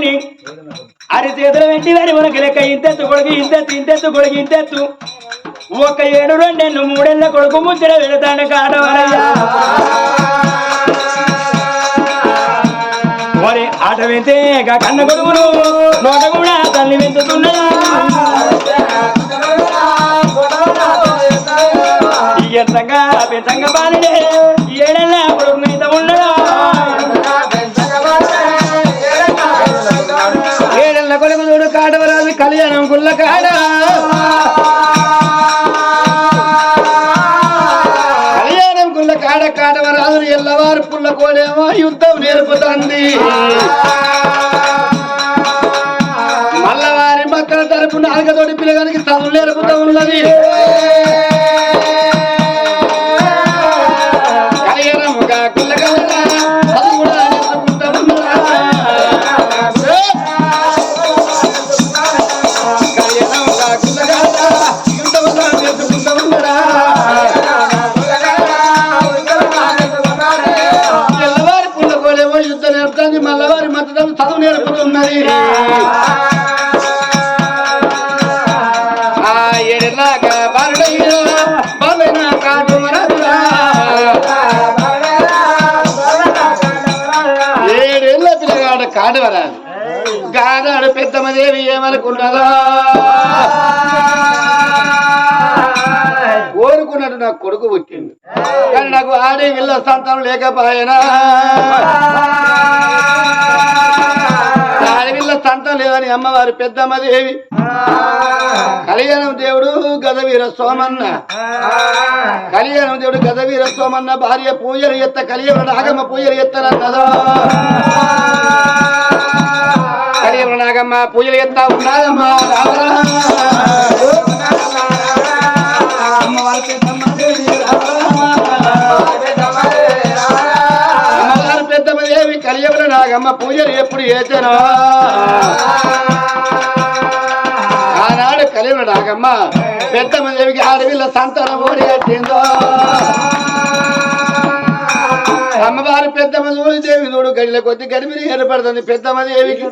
బాలని అరి చేతులు పెట్టి వారి మనకి లెక్క ఇంతెత్తు కొడుకు ఇంతెత్తు కొడుకు ఇంతెత్తు ఒక 7 2 3 కొడుకు ముద్ర వెళతాడు కాడవరయ్యా మరి ఆట వెంతే కన్న కొడుకును నోట కూడా తల్లి వెంతుతున్నదా ఎంతంగా పెంచంగా బాలనే 7 కొడుకు మీద ఉండడా 7 కొడుకు చూడు కాడవరాజు కళ్యాణం గుల్ల కాడ కళ్యాణం గుల్ల కాడ కాడవరాజు ఎల్లవారు పుల్ల కోడేమో యుద్ధం నేర్పుతుంది మల్లవారి మక్కల తరపు నాలుగతోటి పిల్లగానికి చదువు నేర్పుతూ ఉన్నది మల్లవారి మద్దతు చదువు నేర్పుతున్నది ఏడలాగా బాలైన కాదు 7 ఏళ్ళ పిల్లగాడు కాడవరాదు గానాడు పెద్దమ్మదేవి ఏమనుకున్నదా కోరుకున్నట్టు నాకు కొడుకు పుట్టింది కానీ నాకు ఆడే వీళ్ళ సంతానం లేకపోయినా ఆడవిళ్ళ సంతానం లేదని అమ్మవారు పెద్దమ్మదేవి కళ్యాణం దేవుడు గదవీర సోమన్న కళ్యాణం దేవుడు గదవీర సోమన్న భార్య పూజలు ఎత్త కళ్యాణ నాగమ్మ పూజలు ఎత్తనన్నదా కళ్యాణ నాగమ్మ పూజలు ఎత్త ఉన్నాదమ్మా అమ్మవారు పెద్దమ్మదేవి కళ్యాణ నాగమ్మ పూజలు ఎప్పుడు చేశానో ఆనాడు కళ్యాణ నాగమ్మ పెద్దమ్మదేవికి ఆడవిళ్ళ సంతానం ఓడి కట్టిందో అమ్మవారు పెద్దమ్మ దేవి చూడు గడిల కొద్ది గడిమిని ఏర్పడుతుంది పెద్దమ్మదేవికి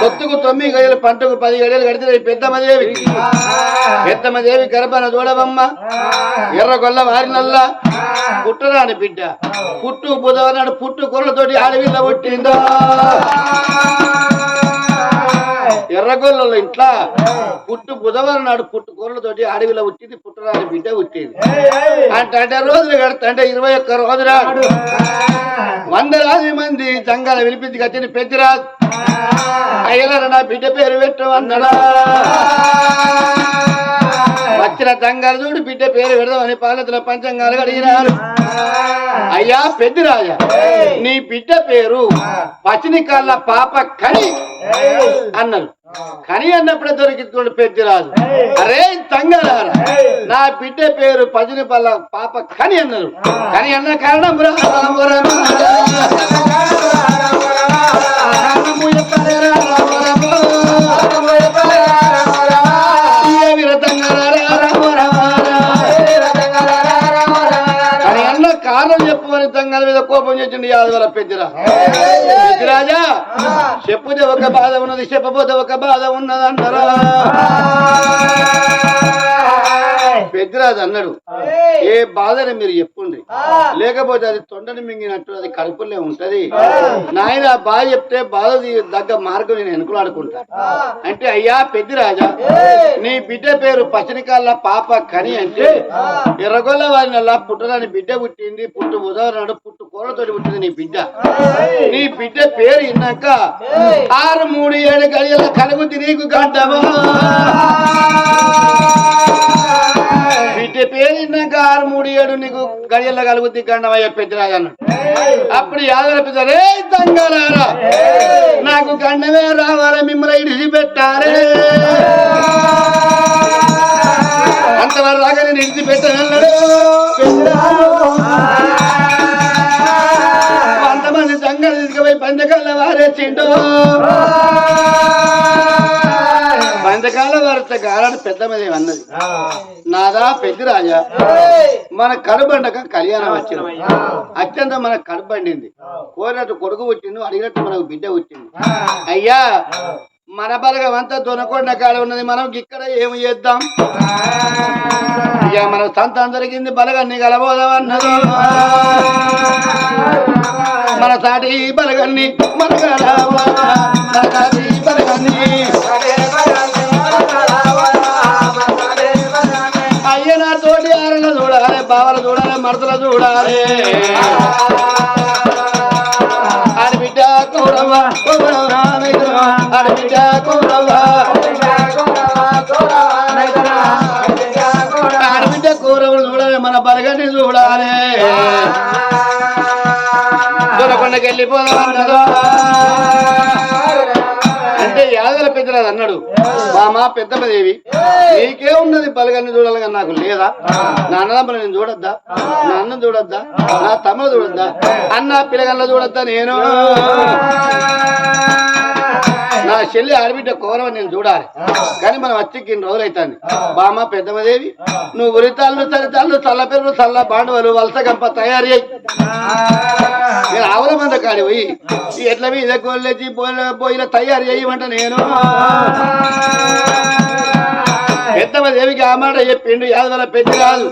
కొత్తుకు 9 గడియలు పంటకు 10 గడియలు కడితే పెద్దమ్మదేవికి పెద్దమ్మదేవి గర్భన చూడవమ్మ ఎర్రగొల్ల వారినల్లా పుట్టరాని బిడ్డ పుట్టు బుధవారం పుట్టు కొరలతోటి ఆడవిల్ల పుట్టిందో ఎర్రగొల్లలో ఇంట్లో పుట్టు బుధవారం నాడు పుట్టు కూరలతోటి అడవిలో పుట్టింది పుట్టరాని బిడ్డ పుట్టింది అంటే రోజులు కడతా 21 రోజు నాడు 100 మంది జంగాల విలిపించి కట్టిన పెద్దరాజు అయ్యలారా నా బిడ్డ పేరు పెట్టమన్నాడా వచ్చిన జంగాలు చూడు బిడ్డ పేరు పెడదామని పాలతుల పంచంగాలు అడిగినారు అయ్యా పెద్దిరాజా నీ బిడ్డ పేరు పచ్చినికాళ్ళ పాప కని అన్నారు కని అన్నప్పుడే దొరికించుకోండి పెద్దిరాజు అరే తంగరారా నా బిడ్డ పేరు పజిని పల్ల పాప కని అన్నారు కని అన్న కారణం కారణం చెప్పమని తంగాల మీద కోపం చేసిండు యాదవల పెద్దిరాజా చెప్పుదే ఒక బాధ ఉన్నది చెప్పబోతే ఒక బాధ ఉన్నది అంటారా పెద్దిరాజు అన్నాడు ఏ బాధని మీరు చెప్పుండ్రి లేకపోతే అది తొండని మింగినట్టు అది కడుపులే ఉంటది నాయన బాధ చెప్తే బాధ దగ్గర మార్గం నేను ఎనుకులాడుకుంటా అంటే అయ్యా పెద్దిరాజా నీ బిడ్డ పేరు పచ్చనికాళ్ళ పాప కని అంటే ఎర్రగొల్ల వారినల్లా పుట్టరాని బిడ్డ పుట్టింది పుట్టు ఉదాహరణ పుట్టు కూరతోటి పుట్టింది నీ బిడ్డ నీ బిడ్డ పేరు విన్నాక 6 3 7 గడియల కలుగుద్ది నీకు గడ్డమా బిడ్డ పేరు విన్నాక 6 3 7 నీకు గడియల కలుగుద్ది గండమయ్య పెద్దరాజు అన్నాడు అప్పుడు యాదవ పెద్దరే తంగలారా నాకు గండమే రావాలా మిమ్మల్ని ఇడిచి పెట్టారే అంతవరకు రాగా నేను ఇడిచి పెట్టానన్నాడు 100 మంది సంఘాలు తీసుకుపోయి పంచకాల వారేసిండు పంచకాల వారిత గాలని పెద్దమది అన్నది నాదా పెద్దిరాజా మన కడుబండక కళ్యాణం వచ్చిన అత్యంత మన కడుబండింది కోరినట్టు కొడుకు వచ్చింది అడిగినట్టు మనకు బిడ్డ వచ్చింది అయ్యా మన బలగం అంతా దొనకొండ కాడ ఉన్నది మనం ఇక్కడ ఏమి చేద్దాం అయ్యా మన సంతానం జరిగింది బలగాన్ని కలబోదామన్నది మన సాటి బలగాన్ని మన సాటి బలగాన్ని అయ్య నా తోటి ఆరలు చూడాలి బావలు చూడాలి మడతలు చూడాలి ఆడబిడ్డ కౌరవ ఆడబిడ్డ కౌరవ ఆడబిడ్డ కౌరవులు చూడాలి మన బలగాన్ని చూడాలి దొరకొండకి వెళ్ళిపోదామన్నదో అంటే యాదల పెద్దరాదు అన్నాడు బామా పెద్దమ్మదేవి నీకే ఉన్నది బలగాన్ని చూడాలిగా నాకు లేదా నా అన్నదమ్మని నేను చూడొద్దా నా అన్నం చూడొద్దా నా తమ్ముడు చూడొద్దా అన్న పిల్లగల్ల చూడొద్దా నేను నా చెల్లి ఆడబిడ్డ కోరవ నేను చూడాలి కానీ మనం వచ్చి ఇన్ని రోజులు అవుతుంది బామ్మ పెద్దమ్మదేవి నువ్వు ఉరితాళ్ళు చరితాళ్ళు చల్ల పెరుగు చల్ల బాండవలు వలస గంప తయారీ అయ్యి నేను ఆవుల మంద కాడి పోయి ఎట్లా మీద గోళ్ళెచ్చి పోయిన తయారు చేయమంట నేను పెద్దమ్మదేవికి ఆ మాట చెప్పిండు యాదవల పెద్ద కాదు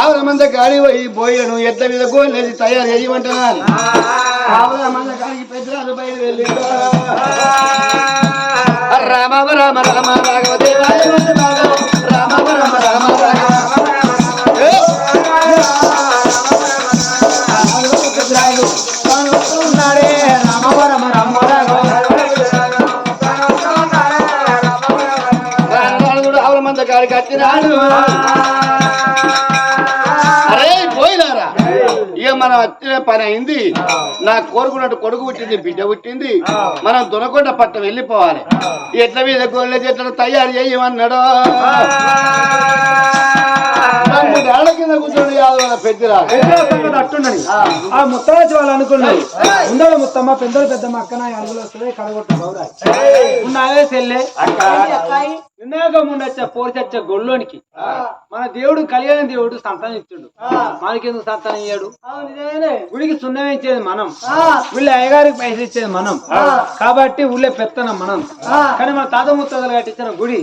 ఆవుల మంద కాడి పోయి పోయాను ఎట్ల మీద గోళ్ళెచ్చి తయారు చేయమంటున్నాను ఆవుల మంద కాడికి పెద్దరాలు బయలు వెళ్ళి రామ రామ రామ రాఘవ దేవాయ రామ రామ రామ రాఘవ ఆవుల మంద కాడికి వచ్చినాడు అరే పోయినారా ఇక మనం వచ్చిన పని అయింది నా కోరుకున్నట్టు కొడుకు పుట్టింది బిడ్డ పుట్టింది మనం దొనకొండ పట్ట వెళ్ళిపోవాలి ఎట్ల మీద గోళ్ళ చెట్లను తయారు చేయమన్నాడు ఏళ్ళ కింద కూర్చోండి యాదవ పెద్దరా అట్టుండని ఆ ముత్తరాజు వాళ్ళు అనుకున్నారు ఉండదు ముత్తమ్మ పెద్దలు పెద్దమ్మ అక్కన అడుగులు వస్తుంది కడగొట్టు గౌరా ఉన్నావే సెల్లే వినాయక ముండొచ్చా పోర్చచ్చ గొల్లోనికి మన దేవుడు కళ్యాణ దేవుడు సంతానం ఇచ్చాడు మనకెందుకు సంతానం ఇయ్యాడు గుడికి సున్నం ఇచ్చేది మనం వీళ్ళ అయ్యగారికి పైసలు ఇచ్చేది మనం కాబట్టి ఊళ్ళో పెత్తనం మనం కానీ మన తాత ముత్తలు కట్టించిన గుడి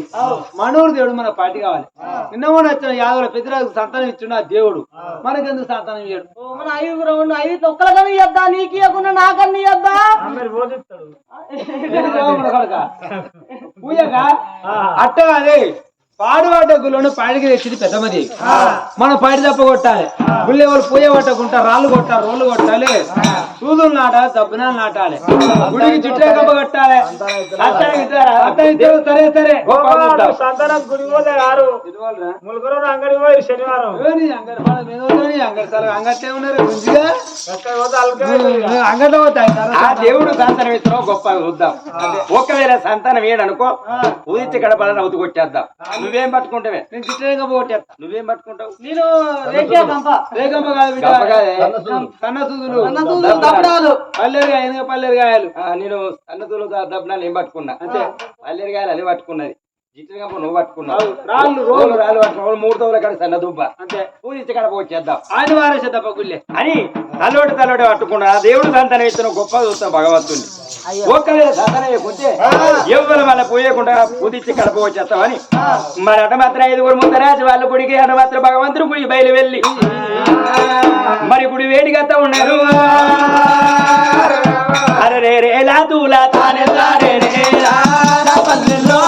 మనూరు దేవుడు మన పార్టీ కావాలి నిన్న కూడా వచ్చిన యాదవుల పెద్దరాజుకు సంతానం ఇచ్చిండు ఆ దేవుడు మనకెందుకు సంతానం ఇయ్యాడు మన 5 ఒక్కరికన్నా ఇద్దా నీకు ఇవ్వకుండా నాకన్నా ఇద్దా పూజగా అట్ట అదే పాడువాట గుళ్ళను పాడికి తెచ్చింది పెద్దమది మనం పాడి తప్ప కొట్టాలి గుళ్ళే వాళ్ళు పూజ పట్టకుంటా రాళ్ళు కొట్టాలి రోళ్ళు కొట్టాలి సూదులు నాటాలి దబ్బునాలు నాటాలి గుడికి చుట్టే కప్ప కట్టాలి సరే సరే సంతానం గుడి పోతే గారు ములుగురు అంగడి పోయి శనివారం అంగట్లే ఉన్నారు అంగట్లో పోతాయి ఆ దేవుడు సంతానం ఇస్తున్నావు గొప్ప చూద్దాం ఒకవేళ సంతానం ఏడనుకో ఊదిచ్చి గడపాలని అవుతు కొట్టేద్దాం నువ్వేం పట్టుకుంటావే నేను చిత్రంగా కొట్టేస్తా నువ్వేం పట్టుకుంటావు నేను రేగంప కాదు పల్లెరుగాయ పల్లెరుగాయలు నేను సన్నతులు దబ్బనాలు ఏం పట్టుకున్నా అంటే పల్లెరుగాయలు అది పట్టుకున్నది జిట్టగంప నువ్వు పట్టుకున్నావు రాళ్ళు రాళ్ళు పట్టుకున్నావు 3 తోల కాడ సన్న దుబ్బ అంటే పూజించి కడప వచ్చేద్దాం ఆయన వారేసే తప్ప గుళ్ళే అని తలోటి పట్టుకున్నా దేవుడు సంతానం ఇస్తున్న గొప్ప చూస్తాం భగవంతుని ఒక్కవేళ సంతానం వేయకుంటే ఎవరు వాళ్ళ పోయకుండా పూజించి కడప వచ్చేస్తామని మరి అట మాత్రం 5 ముందరాజు వాళ్ళ గుడికి అట మాత్రం భగవంతుడు గుడి బయలు వెళ్ళి మరి గుడి వేడిగా ఉన్నారు అరే రేలా దూలా తానే తానే రేలా పల్లెల్లో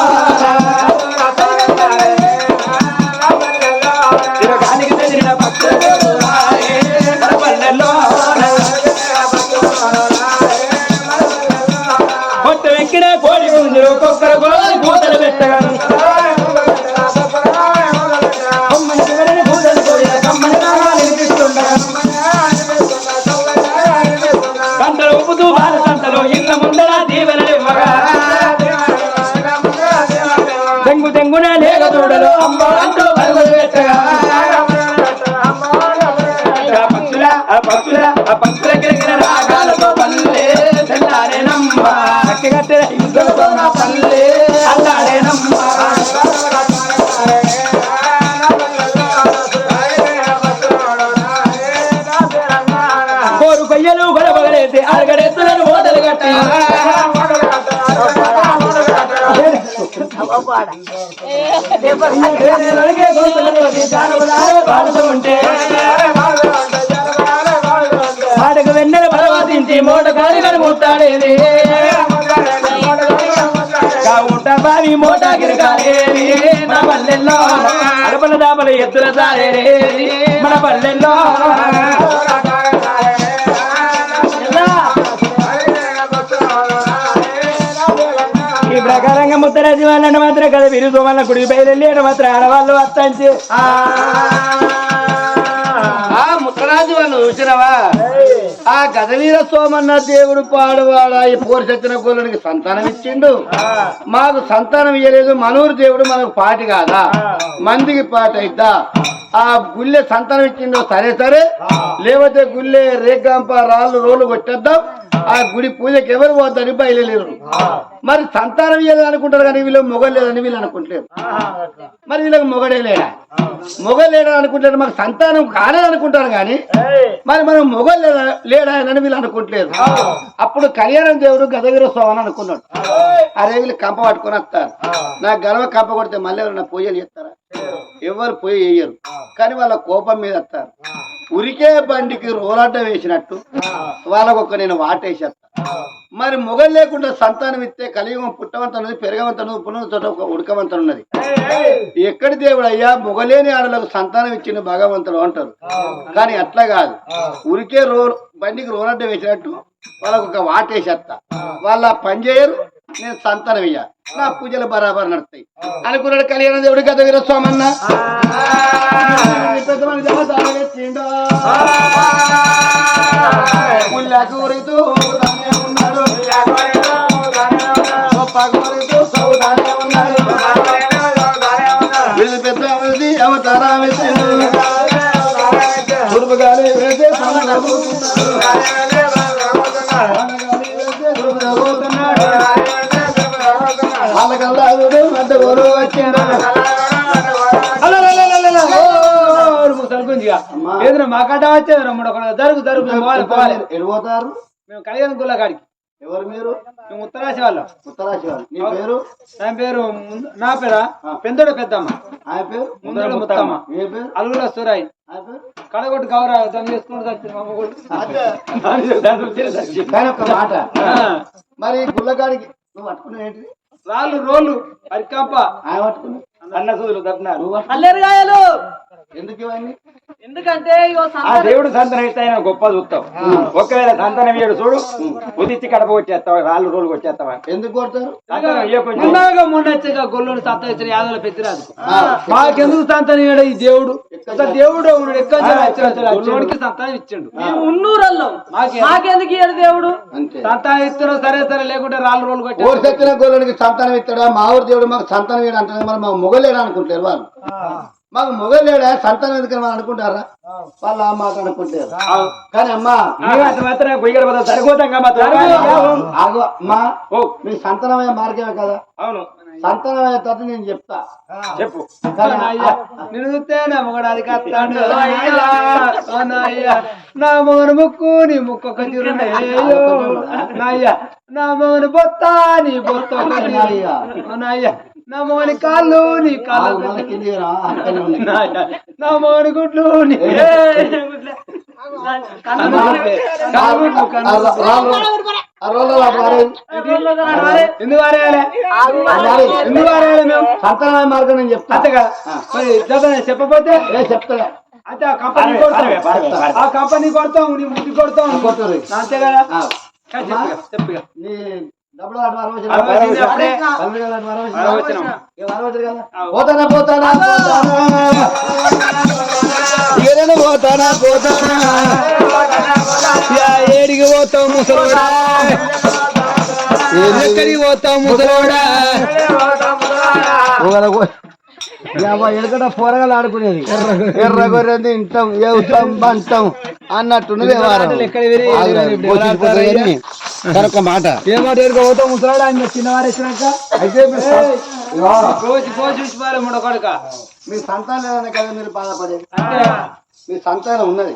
తిరగానికి చెందిన పల్లెల్లో కొత్త వెక్కిన కోడి ముందు ఒక్కొక్కరు కోడి పూతలు పెట్టగా సంతలో ఉప్పుతూ బాల సంతలో ఇళ్ళ ముందర దీవెనలు ఇవ్వగా తెంగు తెంగున లేక చూడలు అమ్మ అంటూ పరుగులు పెట్టగా పక్షుల గిరిగిన రాగాలతో పల్లె తెల్లారేనమ్మ కట్టె యుద్ధలతో నా పల్లె అల్లాడేనమ్మ మాటకు వెన్నెల పర్వతించి మూట కాలి ముట్టాడేది కావుట బావి మూట గిరకాలేది మన పల్లెల్లో అడపల దాపల ఎత్తుల సారేది మన పల్లెల్లో ఈ ప్రకారంగా ముత్తరాజు వాళ్ళని మాత్రం కదా విరుదు వాళ్ళ గుడికి బయలుదేరి మాత్రం ఆడవాళ్ళు వస్తాంచి ఆ ముత్తరాజు వాళ్ళు చూసినవా ఆ గజవీర సోమన్న దేవుడు పాడువాడ ఈ పోరు సత్యన గోళ్ళనికి సంతానం ఇచ్చిండు మాకు సంతానం ఇయ్యలేదు మనూరు దేవుడు మనకు పాటి కాదా మందికి పాట అయిద్దా ఆ గుళ్ళె సంతానం ఇచ్చిండు సరే లేకపోతే గుళ్ళె రేగంప రాళ్ళు రోడ్లు కొట్టేద్దాం ఆ గుడి పూజకి ఎవరు పోద్దని బయలుదేరు మరి సంతానం ఇయ్యలేదు అనుకుంటారు కానీ వీళ్ళు మొగలు లేదని వీళ్ళు అనుకుంటలేరు మరి వీళ్ళకి మొగడే లేడా మొగలేడా అనుకుంటారు మాకు సంతానం కాలేదు అనుకుంటారు కానీ మరి మనం మొగలు లేడా అని వీళ్ళు అనుకుంటలేదు అప్పుడు కళ్యాణం దేవుడు గదవీర స్వామి అనుకున్నాడు అరే వీళ్ళు కంప పట్టుకొని వస్తారు నాకు గర్వ కంప కొడితే మళ్ళీ ఎవరైనా పూజలు చేస్తారా ఎవరు పోయి వేయరు కానీ వాళ్ళ కోపం మీద వస్తారు ఉరికే బండికి రోలాట వేసినట్టు వాళ్ళకొక నేను వాటేసేస్తా మరి మొగలు లేకుండా సంతానం ఇస్తే కలియుగం పుట్టవంతన్నది పెరగవంతను పునరుద్ధరణ ఒక ఉడకవంతనున్నది ఎక్కడి దేవుడు అయ్యా మొగలేని ఆడలకు సంతానం ఇచ్చిన భగవంతుడు అంటారు కానీ అట్లా కాదు ఉరికే బండికి రోలాట వేసినట్టు వాళ్ళకు ఒక వాటేసేస్తా వాళ్ళ పని చేయరు నేను సంతానం ఇయ్య నా పూజలు బరాబర్ నడుస్తాయి అనుకున్నాడు కళ్యాణ దేవుడు గదవీర స్వామన్న పెద్ద అవతారా తురుపుగానే వేసే ఏదైనా మాకాట వచ్చేది రమ్ముడు జరుగు పోవాలి ఎడిపోతారు మేము కళ్యాణ గుళ్ళ కాడికి ఎవరు మీరు మేము ఉత్తరాశి వాళ్ళం ఉత్తరాశి వాళ్ళు నీ పేరు ఆయన పేరు నా పేరా పెందోడు పెద్దమ్మ ఆయన పేరు ముందోడు ముత్తమ్మ మీ పేరు అల్లుల సురాయి ఆయన పేరు కడగొట్టు గౌరవ దాన్ని చేసుకుంటూ వచ్చింది మా అమ్మ కానీ ఒక మాట మరి గుళ్ళగాడికి నువ్వు పట్టుకున్నావు ఏంటిది రాళ్ళు రోళ్ళు అరికంప ఆయన పట్టుకుని అన్న సూదులు తప్పినారు అల్లెరగాయలు ఎందుకు ఇవన్నీ ఎందుకంటే ఇగో ఆ దేవుడు సంతానం ఇస్తే ఆయన గొప్ప చూస్తావు ఒకవేళ సంతానం ఇయ్యడు చూడు ఉదిచ్చి కడప వచ్చేస్తావా రాళ్ళు రోజులు వచ్చేస్తావా ఎందుకు కొడతారు సంతానం ఇయ్యకొచ్చి మొన్నొచ్చగా గొల్లోని సత్తా ఇచ్చిన యాదవుల పెద్దరాజు మాకెందుకు సంతానం ఇయ్యాడు ఈ దేవుడు అసలు దేవుడు ఉన్నాడు ఎక్కడికి సంతానం ఇచ్చిండు ఉన్నూరల్లో మాకెందుకు ఇయ్యాడు దేవుడు అంతే సంతానం ఇస్తున్నాం సరే లేకుంటే రాళ్ళు రోడ్లు కొట్టి ఊరు చెప్పిన గోళ్ళనికి సంతానం ఇస్తాడా మా ఊరు దేవుడు మాకు సంతానం ఇయ్యడు అంటారు మరి మాకు మొగలేడా అనుకుంటారు వాళ్ళు మాకు మొగలేడా సంతానం ఎందుకని మనం అనుకుంటారా వాళ్ళు ఆ మాట అనుకుంటారు కానీ అమ్మా మాత్రం పొయ్యి సరిపోతాం ఆగు అమ్మా మీ సంతానమయ్యే మార్గమే కదా అవును సంతానమయ్యే తట్టు నేను చెప్తా చెప్పు నేను చూస్తే నా మొగడు అది కత్తాడు నా మొగను ముక్కు నీ ముక్కు ఒక నాయ్యా నా మొగను బొత్త నీ బొత్త నాయ్యా నా మొగని కాళ్ళు నీ కాళ్ళు నా మొగని గుడ్లు నీ ఎందుకు సంతానమయ్యే మార్గం నేను చెప్తా చెప్పపోతే చెప్తా అంటే ఆ కంపెనీ ఆ కంపెనీ కొడతాం నీ ముట్టి కొడతాం కొట్టరు అంతే కదా చెప్పు నీ డబ్బులు పోతానా ఏడికి పోతావు ముసలోడా ఎక్కడికి పోతావు ముసలోడా ఎడకట పోరగాలు ఆడుకునేది ఎర్ర గొర్రె తింటాం ఏవుతాం బంటాం అన్నట్టున్నది ఒక మాట ఏ మాట ఎడుకోపోతావు ముసలాడా ఆయన చిన్నవారు వచ్చినాక అయితే చూసి ముడకొడక మీ సంతానం కదా మీరు బాధపడేది మీ సంతానం ఉన్నది